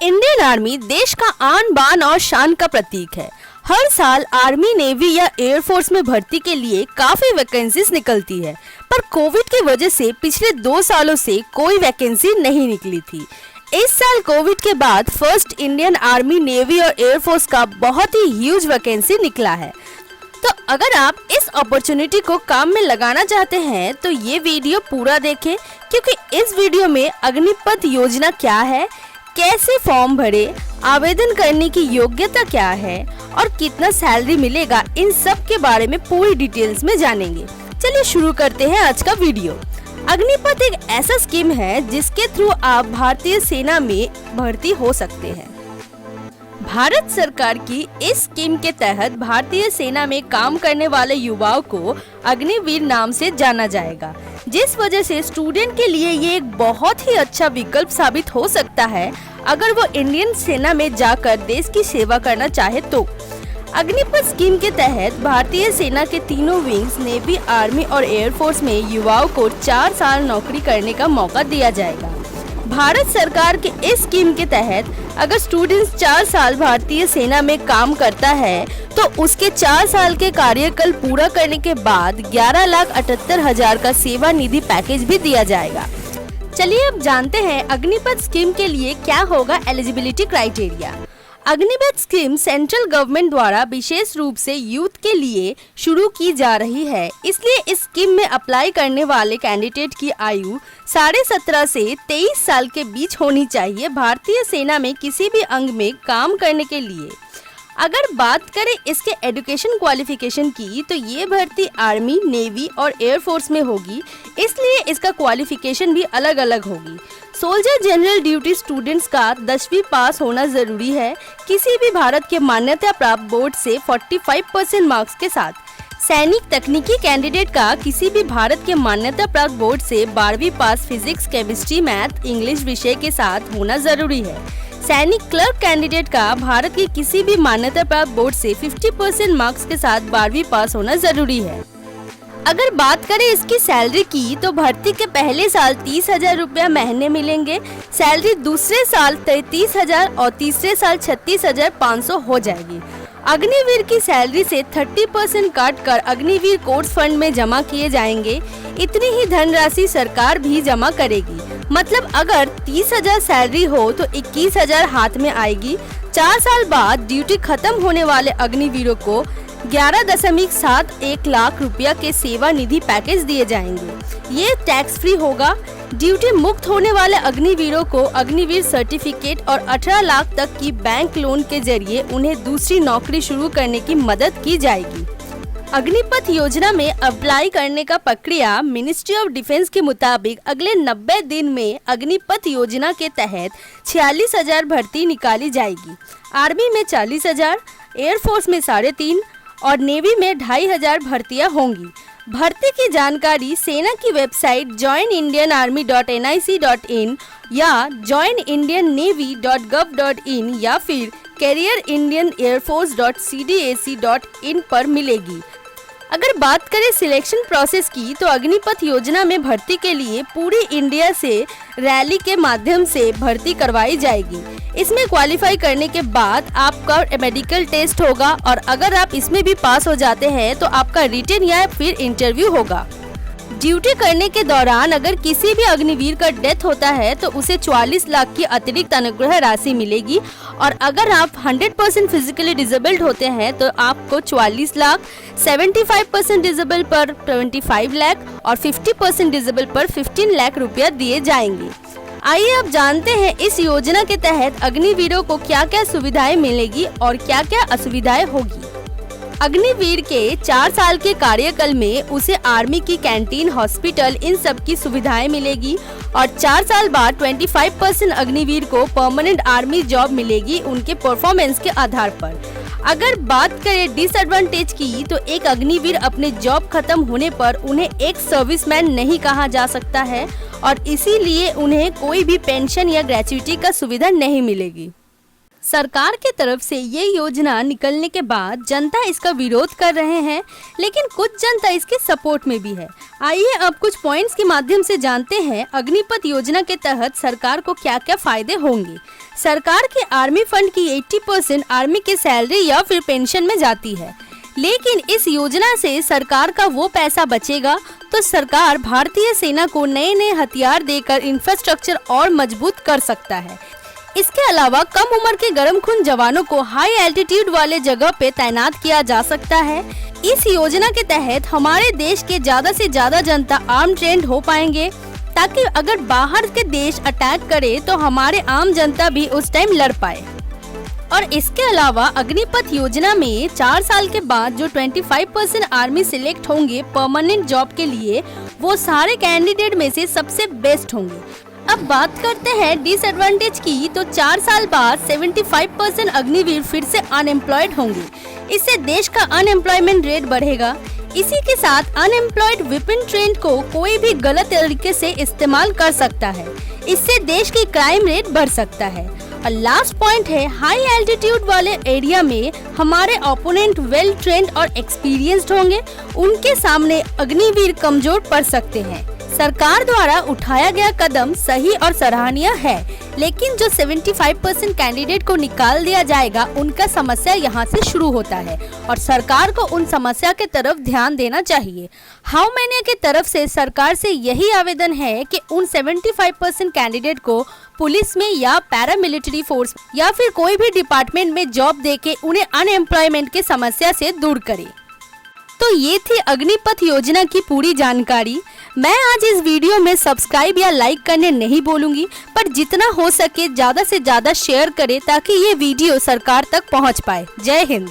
Indian army देश का आन बान और शान का प्रतीक है। हर साल आर्मी, नेवी या एयरफोर्स में भर्ती के लिए काफी वैकेंसीज निकलती है, पर कोविड की वजह से पिछले 2 सालों से कोई वैकेंसी नहीं निकली थी। इस साल कोविड के बाद फर्स्ट इंडियन आर्मी, नेवी और एयरफोर्स का बहुत ही ह्यूज वैकेंसी निकला है। तो अगर आप इस अपॉर्चुनिटी को काम में लगाना चाहते हैं तो ये वीडियो पूरा देखें, क्योंकि इस वीडियो में अग्निपथ योजना क्या है, कैसे फॉर्म भरे, आवेदन करने की योग्यता क्या है और कितना सैलरी मिलेगा, इन सब के बारे में पूरी डिटेल्स में जानेंगे। चलिए शुरू करते हैं आज का वीडियो। अग्निपथ एक ऐसा स्कीम है जिसके थ्रू आप भारतीय सेना में भर्ती हो सकते हैं। भारत सरकार की इस स्कीम के तहत भारतीय सेना में काम करने वाले युवाओं को अग्निवीर नाम से जाना जाएगा, जिस वजह से स्टूडेंट के लिए ये एक बहुत ही अच्छा विकल्प साबित हो सकता है अगर वो इंडियन सेना में जाकर देश की सेवा करना चाहे तो। अग्निपथ स्कीम के तहत भारतीय सेना के तीनों विंग्स, नेवी, आर्मी और एयरफोर्स में युवाओं को 4 साल नौकरी करने का मौका दिया जाएगा। भारत सरकार के इस स्कीम के तहत अगर स्टूडेंट्स 4 साल भारतीय सेना में काम करता है तो उसके 4 साल के कार्यकाल पूरा करने के बाद 11,78,000 का सेवा निधि पैकेज भी दिया जाएगा। चलिए अब जानते हैं अग्निपथ स्कीम के लिए क्या होगा eligibility criteria. Agnipath scheme central government द्वारा विशेष रूप से यूथ के लिए शुरू की जा रही है, इसलिए इस स्कीम में अप्लाई करने वाले कैंडिडेट की आयु 17.5 से 23 साल के बीच होनी चाहिए भारतीय सेना में किसी भी अंग में काम करने के लिए। अगर बात करें इसके एजुकेशन क्वालिफिकेशन की तो ये भर्ती आर्मी, नेवी और एयरफोर्स में होगी, इसलिए इसका क्वालिफिकेशन भी अलग अलग होगी। सोल्जर जनरल ड्यूटी स्टूडेंट्स का 10वीं पास होना जरूरी है किसी भी भारत के मान्यता प्राप्त बोर्ड से 45% मार्क्स के साथ। सैनिक तकनीकी कैंडिडेट का किसी भी भारत के मान्यता प्राप्त बोर्ड से 12वीं पास फिजिक्स, केमिस्ट्री, मैथ, इंग्लिश विषय के साथ होना जरूरी है। सैनिक क्लर्क कैंडिडेट का भारत के किसी भी मान्यता प्राप्त बोर्ड से 50% मार्क्स के साथ 12वीं पास होना जरूरी है। अगर बात करें इसकी सैलरी की तो भर्ती के पहले साल 30,000 रुपया महीने मिलेंगे, सैलरी दूसरे साल 33,000 और तीसरे साल 36,500 हो जाएगी। अग्निवीर की सैलरी से 30% काट कर अग्निवीर कोर्स फंड में जमा किए जाएंगे। इतनी ही धनराशि सरकार भी जमा करेगी, मतलब अगर 30,000 सैलरी हो तो 21,000 हाथ में आएगी। 4 साल बाद ड्यूटी खत्म होने वाले अग्निवीरों को 11.71 लाख रुपया के सेवा निधि पैकेज दिए जाएंगे। ये टैक्स फ्री होगा। ड्यूटी मुक्त होने वाले अग्निवीरों को अग्निवीर सर्टिफिकेट और 18 लाख तक की बैंक लोन के जरिए उन्हें दूसरी नौकरी शुरू करने की मदद की जाएगी। अग्निपथ योजना में अप्लाई करने का प्रक्रिया मिनिस्ट्री ऑफ डिफेंस के मुताबिक अगले 90 दिन में अग्निपथ योजना के तहत 46,000 भर्ती निकाली जाएगी। आर्मी में 40,000, एयरफोर्स में 3.5 और नेवी में 2,500 भर्तियां होंगी। भर्ती की जानकारी सेना की वेबसाइट joinindianarmy.nic.in या joinindiannavy.gov.in या फिर careerindianairforce.cdac.in पर मिलेगी। अगर बात करें सिलेक्शन प्रोसेस की तो अग्निपथ योजना में भर्ती के लिए पूरी इंडिया से रैली के माध्यम से भर्ती करवाई जाएगी। इसमें क्वालिफाई करने के बाद आपका मेडिकल टेस्ट होगा और अगर आप इसमें भी पास हो जाते हैं तो आपका रिटन या फिर इंटरव्यू होगा। ड्यूटी करने के दौरान अगर किसी भी अग्निवीर का डेथ होता है तो उसे 44 लाख की अतिरिक्त अनुग्रह राशि मिलेगी और अगर आप 100% फिजिकली डिसेबल्ड होते हैं तो आपको 44 लाख, 75% डिसेबल पर 25 लाख और 50% डिसेबल पर 15 लाख रुपया दिए जाएंगे। आइए अब जानते हैं इस योजना के तहत अग्निवीरों को क्या क्या सुविधाएं मिलेगी और क्या क्या असुविधाएं होगी। अग्निवीर के 4 साल के कार्यकाल में उसे आर्मी की कैंटीन, हॉस्पिटल, इन सब की सुविधाएं मिलेगी और 4 साल बाद 25% अग्निवीर को परमानेंट आर्मी जॉब मिलेगी उनके परफॉर्मेंस के आधार पर। अगर बात करें डिसएडवांटेज की तो एक अग्निवीर अपने जॉब खत्म होने पर उन्हें एक सर्विसमैन नहीं कहा जा सकता है और इसीलिए उन्हें कोई भी पेंशन या ग्रेच्युटी का सुविधा नहीं मिलेगी। सरकार के तरफ से ये योजना निकलने के बाद जनता इसका विरोध कर रहे हैं, लेकिन कुछ जनता इसके सपोर्ट में भी है। आइए अब कुछ पॉइंट्स के माध्यम से जानते हैं अग्निपथ योजना के तहत सरकार को क्या क्या फायदे होंगे। सरकार के आर्मी फंड की 80% आर्मी के सैलरी या फिर पेंशन में जाती है, लेकिन इस योजना से सरकार का वो पैसा बचेगा तो सरकार भारतीय सेना को नए नए हथियार देकर इंफ्रास्ट्रक्चर और मजबूत कर सकता है। इसके अलावा कम उम्र के गर्म खून जवानों को हाई एल्टीट्यूड वाले जगह पे तैनात किया जा सकता है। इस योजना के तहत हमारे देश के ज्यादा से ज्यादा जनता आर्म ट्रेंड हो पाएंगे, ताकि अगर बाहर के देश अटैक करे तो हमारे आम जनता भी उस टाइम लड़ पाए। और इसके अलावा अग्निपथ योजना में 4 साल के बाद जो 25% आर्मी सिलेक्ट होंगे परमानेंट जॉब के लिए, वो सारे कैंडिडेट में से सबसे बेस्ट होंगे। अब बात करते हैं डिसएडवांटेज की, तो 4 साल बाद 75% अग्निवीर फिर से अनएम्प्लॉयड होंगे। इससे देश का अनएम्प्लॉयमेंट रेट बढ़ेगा। इसी के साथ अनएम्प्लॉयड वेपन ट्रेंड को कोई भी गलत तरीके से इस्तेमाल कर सकता है। इससे देश की क्राइम रेट बढ़ सकता है। और लास्ट पॉइंट है, हाई एल्टीट्यूड वाले एरिया में हमारे ओपोनेंट वेल ट्रेंड और एक्सपीरियंस्ड होंगे, उनके सामने अग्निवीर कमजोर पड़ सकते हैं। सरकार द्वारा उठाया गया कदम सही और सराहनीय है, लेकिन जो 75% कैंडिडेट को निकाल दिया जाएगा, उनका समस्या यहाँ से शुरू होता है और सरकार को उन समस्या के तरफ ध्यान देना चाहिए। हाउ मैनी के तरफ से सरकार से यही आवेदन है कि उन 75% कैंडिडेट को पुलिस में या पैरामिलिट्री फोर्स या फिर कोई भी डिपार्टमेंट में जॉब देके उन्हें अनएम्प्लॉयमेंट की समस्या से दूर करे। तो ये थी अग्निपथ योजना की पूरी जानकारी। मैं आज इस वीडियो में सब्सक्राइब या लाइक करने नहीं बोलूंगी, पर जितना हो सके ज्यादा से ज्यादा शेयर करें ताकि ये वीडियो सरकार तक पहुंच पाए। जय हिंद।